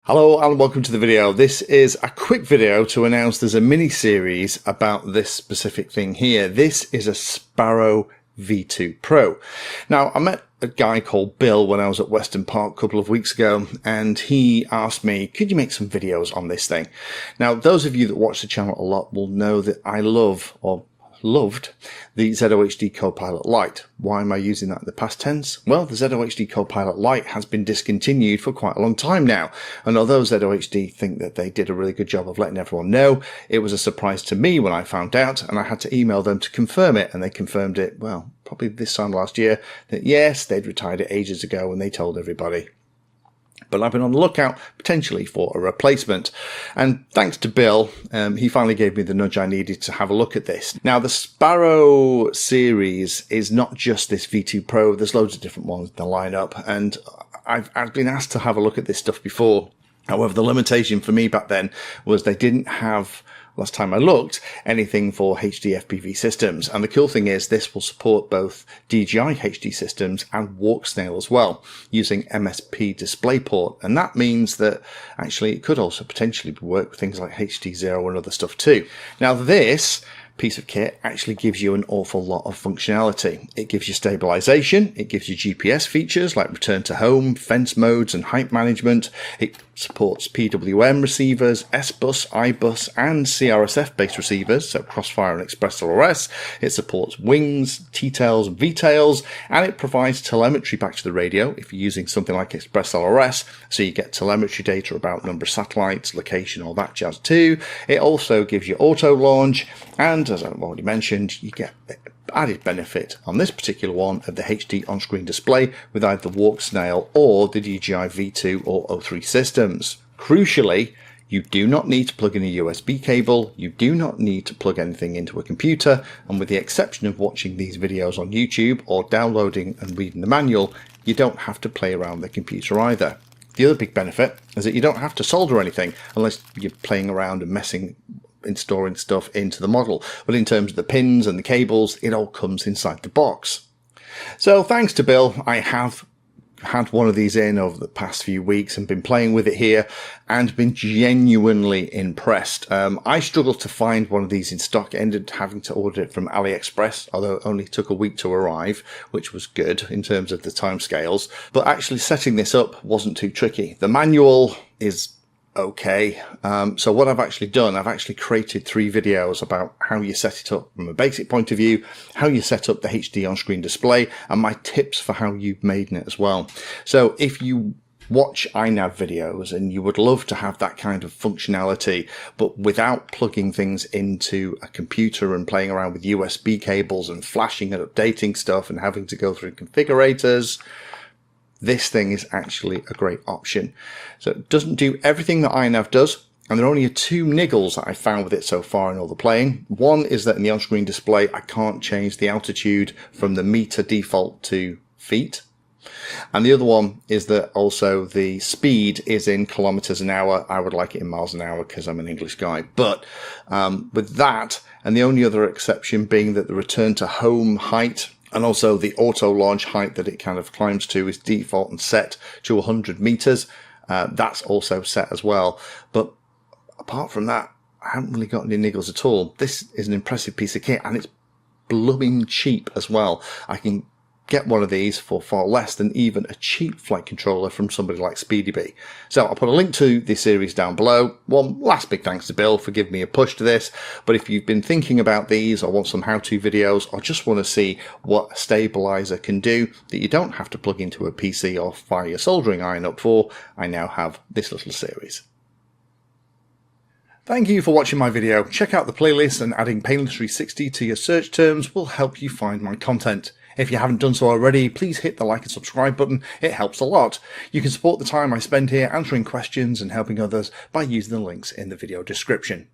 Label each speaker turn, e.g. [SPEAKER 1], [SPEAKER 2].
[SPEAKER 1] Hello and welcome to the video. This is a quick video to announce there's a mini series about this specific thing here. This is a Sparrow V2 Pro. Now, I met a guy called Bill when I was at Weston Park a couple of weeks ago, and he asked me, could you make some videos on this thing? Now, those of you that watch the channel a lot will know that I loved the ZOHD Copilot Lite. Why am I using that in the past tense? Well, the ZOHD Copilot Lite has been discontinued for quite a long time now. And although ZOHD think that they did a really good job of letting everyone know, it was a surprise to me when I found out, and I had to email them to confirm it. And they confirmed it, well, probably this time last year, that yes, they'd retired it ages ago, and they told everybody. But I've been on the lookout potentially for a replacement. And thanks to Bill, he finally gave me the nudge I needed to have a look at this. Now, the Sparrow series is not just this V2 Pro. There's loads of different ones in the lineup. And I've been asked to have a look at this stuff before. However, the limitation for me back then was they didn't have, last time I looked, anything for HD FPV systems. And the cool thing is this will support both DJI HD systems and Walksnail as well, using MSP DisplayPort. And that means that actually it could also potentially work with things like HD0 and other stuff too. Now, this piece of kit actually gives you an awful lot of functionality. It gives you stabilization, it gives you GPS features like return to home, fence modes and height management. It supports PWM receivers, S-Bus, I-Bus and CRSF based receivers, so Crossfire and Express LRS. It supports wings, T-tails and V-tails, and it provides telemetry back to the radio if you're using something like Express LRS, so you get telemetry data about number of satellites, location, all that jazz too. It also gives you auto launch, and as I've already mentioned, you get added benefit on this particular one of the HD on-screen display with either the Walksnail or the DJI V2 or O3 systems. Crucially, you do not need to plug in a USB cable, you do not need to plug anything into a computer, and with the exception of watching these videos on YouTube or downloading and reading the manual, you don't have to play around the computer either. The other big benefit is that you don't have to solder anything unless you're playing around and messing in storing stuff into the model. But in terms of the pins and the cables, it all comes inside the box. So thanks to Bill, I have had one of these in over the past few weeks and been playing with it here and been genuinely impressed. I struggled to find one of these in stock, ended having to order it from AliExpress, although it only took a week to arrive, which was good in terms of the timescales. But actually setting this up wasn't too tricky. The manual is okay. So what I've actually done, I've actually created 3 videos about how you set it up from a basic point of view, how you set up the HD on-screen display, and my tips for how you've made it as well. So if you watch iNav videos and you would love to have that kind of functionality, but without plugging things into a computer and playing around with USB cables and flashing and updating stuff and having to go through configurators, this thing is actually a great option. So it doesn't do everything that iNav does, and there are only 2 niggles that I've found with it so far in all the playing. One is that in the on-screen display, I can't change the altitude from the meter default to feet. And the other one is that also the speed is in kilometers an hour. I would like it in miles an hour because I'm an English guy. But with that, and the only other exception being that the return to home height and also the auto launch height that it kind of climbs to is default and set to 100 meters. That's also set as well. But apart from that, I haven't really got any niggles at all. This is an impressive piece of kit, and it's blooming cheap as well. I can get one of these for far less than even a cheap flight controller from somebody like SpeedyBee. So I'll put a link to the series down below. One last big thanks to Bill for giving me a push to this. But if you've been thinking about these or want some how-to videos or just want to see what a stabilizer can do that you don't have to plug into a PC or fire your soldering iron up for, I now have this little series. Thank you for watching my video. Check out the playlist, and adding Painless 360 to your search terms will help you find my content. If you haven't done so already, please hit the like and subscribe button. It helps a lot. You can support the time I spend here answering questions and helping others by using the links in the video description.